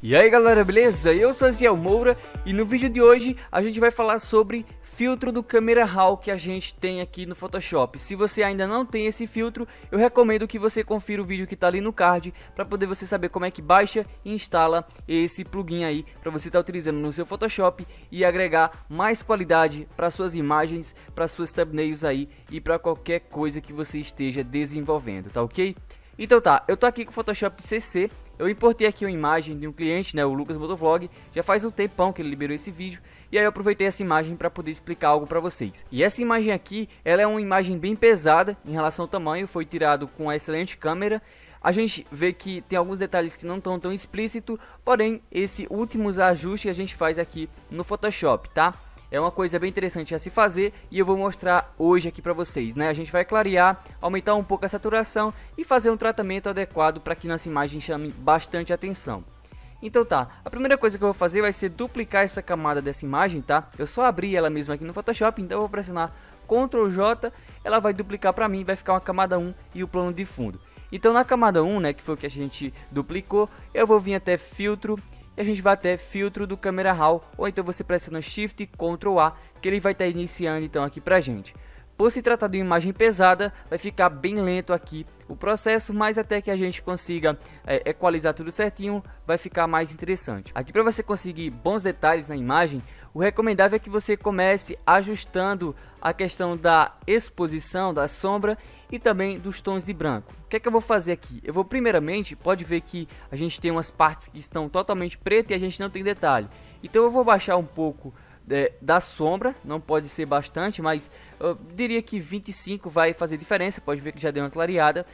E aí galera, beleza? Eu sou Aziel Moura e no vídeo de hoje a gente vai falar sobre filtro do Camera Raw que a gente tem aqui no Photoshop. Se você ainda não tem esse filtro, eu recomendo que você confira o vídeo que está ali no card para poder você saber como é que baixa e instala esse plugin aí para você estar utilizando no seu Photoshop e agregar mais qualidade para suas imagens, para suas thumbnails aí e para qualquer coisa que você esteja desenvolvendo, tá ok? Então tá, eu tô aqui com o Photoshop CC, eu importei aqui uma imagem de um cliente, né, o Lucas Motovlog, já faz um tempão que ele liberou esse vídeo, e aí eu aproveitei essa imagem para poder explicar algo para vocês. E essa imagem aqui, ela é uma imagem bem pesada em relação ao tamanho, foi tirado com uma excelente câmera. A gente vê que tem alguns detalhes que não estão tão explícitos, porém, esse últimos ajustes a gente faz aqui no Photoshop, tá? É uma coisa bem interessante a se fazer e eu vou mostrar hoje aqui para vocês, né? A gente vai clarear, aumentar um pouco a saturação e fazer um tratamento adequado para que nossa imagem chame bastante atenção. Então tá, a primeira coisa que eu vou fazer vai ser duplicar essa camada dessa imagem, tá? Eu só abri ela mesma aqui no Photoshop, então eu vou pressionar Ctrl J, ela vai duplicar para mim, vai ficar uma camada 1 e o plano de fundo. Então na camada 1, né, que foi o que a gente duplicou, eu vou vir até filtro, e a gente vai até filtro do Camera Raw, ou então você pressiona Shift Ctrl A, que ele vai estar iniciando então aqui pra gente. Por se tratar de uma imagem pesada, vai ficar bem lento aqui o processo, mas até que a gente consiga equalizar tudo certinho, vai ficar mais interessante. Aqui para você conseguir bons detalhes na imagem, o recomendável é que você comece ajustando a questão da exposição, da sombra e também dos tons de branco. O que é que eu vou fazer aqui? Eu vou primeiramente, pode ver que a gente tem umas partes que estão totalmente pretas e a gente não tem detalhe. Então eu vou baixar um pouco da sombra, não pode ser bastante, mas eu diria que 25 vai fazer diferença, pode ver que já deu uma clareada.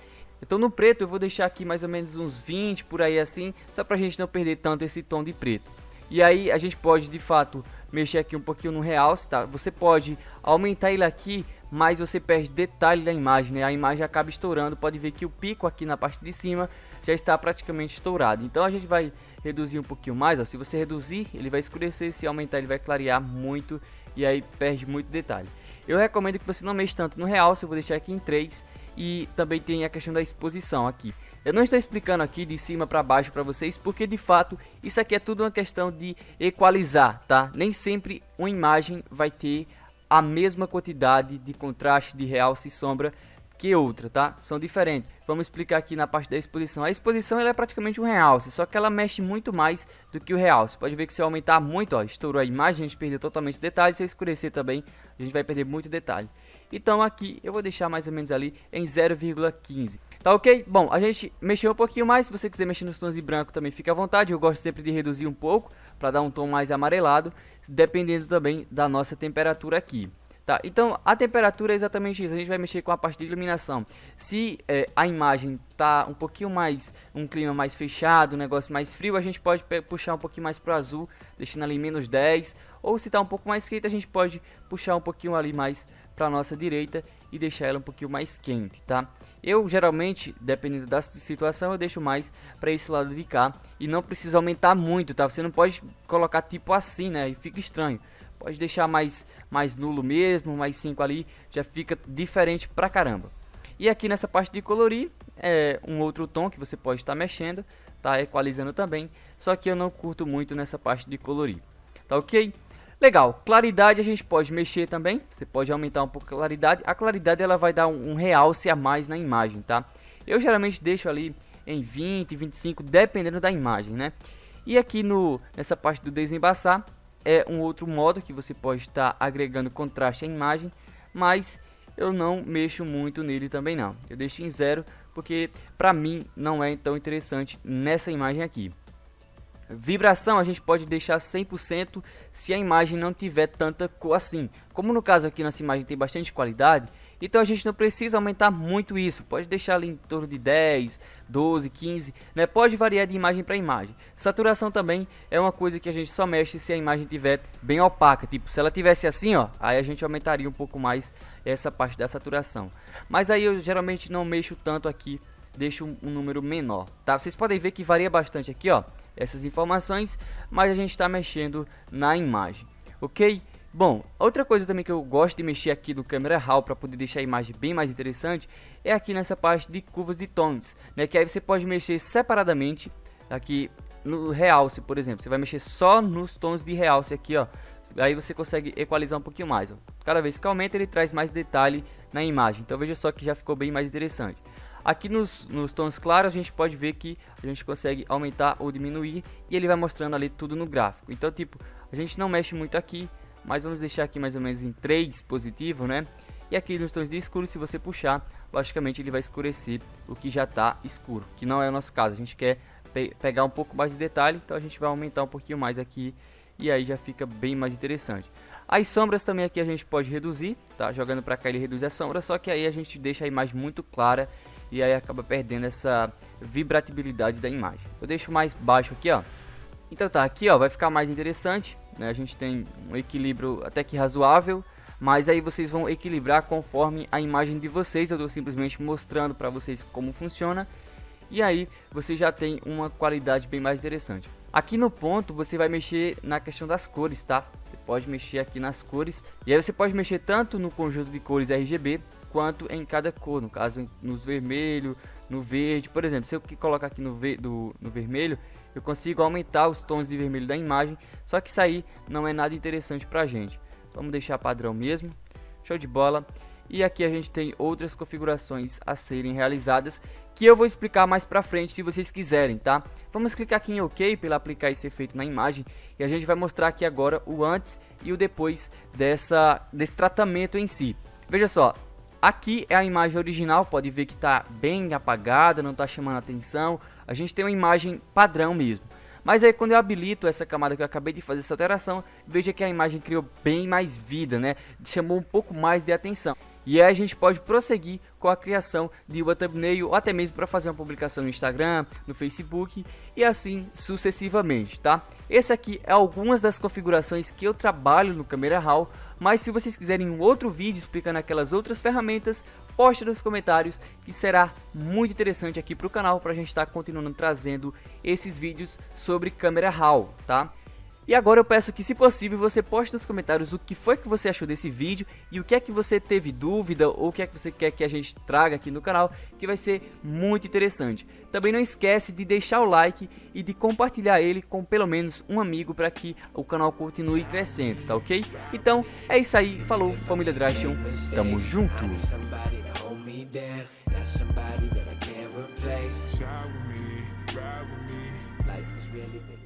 Então no preto eu vou deixar aqui mais ou menos uns 20 por aí assim, só pra gente não perder tanto esse tom de preto. E aí a gente pode de fato mexer aqui um pouquinho no realce, tá? Você pode aumentar ele aqui, mas você perde detalhe da imagem, né? A imagem acaba estourando, pode ver que o pico aqui na parte de cima já está praticamente estourado. Então a gente vai reduzir um pouquinho mais, ó. Se você reduzir, ele vai escurecer, se aumentar ele vai clarear muito e aí perde muito detalhe. Eu recomendo que você não mexa tanto no realce, eu vou deixar aqui em 3 e também tem a questão da exposição aqui. Eu não estou explicando aqui de cima para baixo para vocês, porque de fato isso aqui é tudo uma questão de equalizar, tá? Nem sempre uma imagem vai ter a mesma quantidade de contraste, de realce e sombra que outra, tá? São diferentes. Vamos explicar aqui na parte da exposição. A exposição ela é praticamente um realce, só que ela mexe muito mais do que o realce. Pode ver que se eu aumentar muito, ó, estourou a imagem, a gente perdeu totalmente o detalhe. Se eu escurecer também, a gente vai perder muito detalhe. Então aqui eu vou deixar mais ou menos ali em 0,15. Tá ok? Bom, a gente mexeu um pouquinho mais. Se você quiser mexer nos tons de branco também fica à vontade. Eu gosto sempre de reduzir um pouco para dar um tom mais amarelado, dependendo também da nossa temperatura aqui. Tá, então a temperatura é exatamente isso, a gente vai mexer com a parte de iluminação. Se a imagem tá um pouquinho mais, um clima mais fechado, um negócio mais frio, a gente pode puxar um pouquinho mais pro azul, deixando ali menos 10. Ou se tá um pouco mais quente, a gente pode puxar um pouquinho ali mais para nossa direita e deixar ela um pouquinho mais quente, tá? Eu geralmente, dependendo da situação, eu deixo mais para esse lado de cá e não precisa aumentar muito, tá? Você não pode colocar tipo assim, né? E fica estranho. Pode deixar mais nulo mesmo, mais 5 ali, já fica diferente pra caramba. E aqui nessa parte de colorir, é um outro tom que você pode estar mexendo, tá equalizando também, só que eu não curto muito nessa parte de colorir, tá ok? Legal, claridade a gente pode mexer também, você pode aumentar um pouco a claridade ela vai dar um realce a mais na imagem, tá? Eu geralmente deixo ali em 20, 25, dependendo da imagem, né? E aqui nessa parte do desembaçar, é um outro modo que você pode estar agregando contraste à imagem, mas eu não mexo muito nele também não. Eu deixo em 0 porque para mim não é tão interessante nessa imagem aqui. Vibração a gente pode deixar 100% se a imagem não tiver tanta cor assim. Como no caso aqui nessa imagem tem bastante qualidade, então a gente não precisa aumentar muito isso. Pode deixar ali em torno de 10, 12, 15, né? Pode variar de imagem para imagem. Saturação também é uma coisa que a gente só mexe se a imagem tiver bem opaca. Tipo, se ela tivesse assim, ó, aí a gente aumentaria um pouco mais essa parte da saturação. Mas aí eu geralmente não mexo tanto aqui, deixo um número menor, tá? Vocês podem ver que varia bastante aqui, ó, essas informações, mas a gente está mexendo na imagem, ok? Bom, outra coisa também que eu gosto de mexer aqui no Camera Raw para poder deixar a imagem bem mais interessante é aqui nessa parte de curvas de tons, né? Que aí você pode mexer separadamente aqui no realce, por exemplo. Você vai mexer só nos tons de realce aqui, ó. Aí você consegue equalizar um pouquinho mais, ó. Cada vez que aumenta, ele traz mais detalhe na imagem. Então veja só que já ficou bem mais interessante. Aqui nos tons claros, a gente pode ver que a gente consegue aumentar ou diminuir, e ele vai mostrando ali tudo no gráfico. Então, tipo, a gente não mexe muito aqui, mas vamos deixar aqui mais ou menos em 3 positivo, né? E aqui nos tons de escuro, se você puxar, logicamente ele vai escurecer o que já está escuro, que não é o nosso caso. A gente quer pegar um pouco mais de detalhe, então a gente vai aumentar um pouquinho mais aqui, e aí já fica bem mais interessante. As sombras também aqui a gente pode reduzir, tá? Jogando para cá ele reduz a sombra, só que aí a gente deixa a imagem muito clara e aí acaba perdendo essa vibratibilidade da imagem. Eu deixo mais baixo aqui, ó. Então tá, aqui ó, vai ficar mais interessante, né? A gente tem um equilíbrio até que razoável, mas aí vocês vão equilibrar conforme a imagem de vocês. Eu estou simplesmente mostrando para vocês como funciona, e aí você já tem uma qualidade bem mais interessante. Aqui no ponto você vai mexer na questão das cores, tá? Você pode mexer aqui nas cores, e aí você pode mexer tanto no conjunto de cores RGB quanto em cada cor, no caso nos vermelho, no verde. Por exemplo, se eu colocar aqui no vermelho, eu consigo aumentar os tons de vermelho da imagem, só que isso aí não é nada interessante pra gente. Vamos deixar padrão mesmo, show de bola. E aqui a gente tem outras configurações a serem realizadas, que eu vou explicar mais pra frente se vocês quiserem, tá? Vamos clicar aqui em OK para aplicar esse efeito na imagem, e a gente vai mostrar aqui agora o antes e o depois desse tratamento em si. Veja só, aqui é a imagem original, pode ver que está bem apagada, não está chamando a atenção. A gente tem uma imagem padrão mesmo. Mas aí quando eu habilito essa camada que eu acabei de fazer essa alteração, veja que a imagem criou bem mais vida, né? Chamou um pouco mais de atenção. E aí a gente pode prosseguir com a criação de uma thumbnail, ou até mesmo para fazer uma publicação no Instagram, no Facebook e assim sucessivamente, tá? Esse aqui é algumas das configurações que eu trabalho no Camera Raw, mas se vocês quiserem um outro vídeo explicando aquelas outras ferramentas, poste nos comentários, que será muito interessante aqui para o canal, para a gente estar continuando trazendo esses vídeos sobre Camera Raw, tá? E agora eu peço que, se possível, você poste nos comentários o que foi que você achou desse vídeo e o que é que você teve dúvida ou o que é que você quer que a gente traga aqui no canal, que vai ser muito interessante. Também não esquece de deixar o like e de compartilhar ele com pelo menos um amigo para que o canal continue crescendo, tá ok? Então é isso aí, falou, família Drastion, tamo junto! Life was really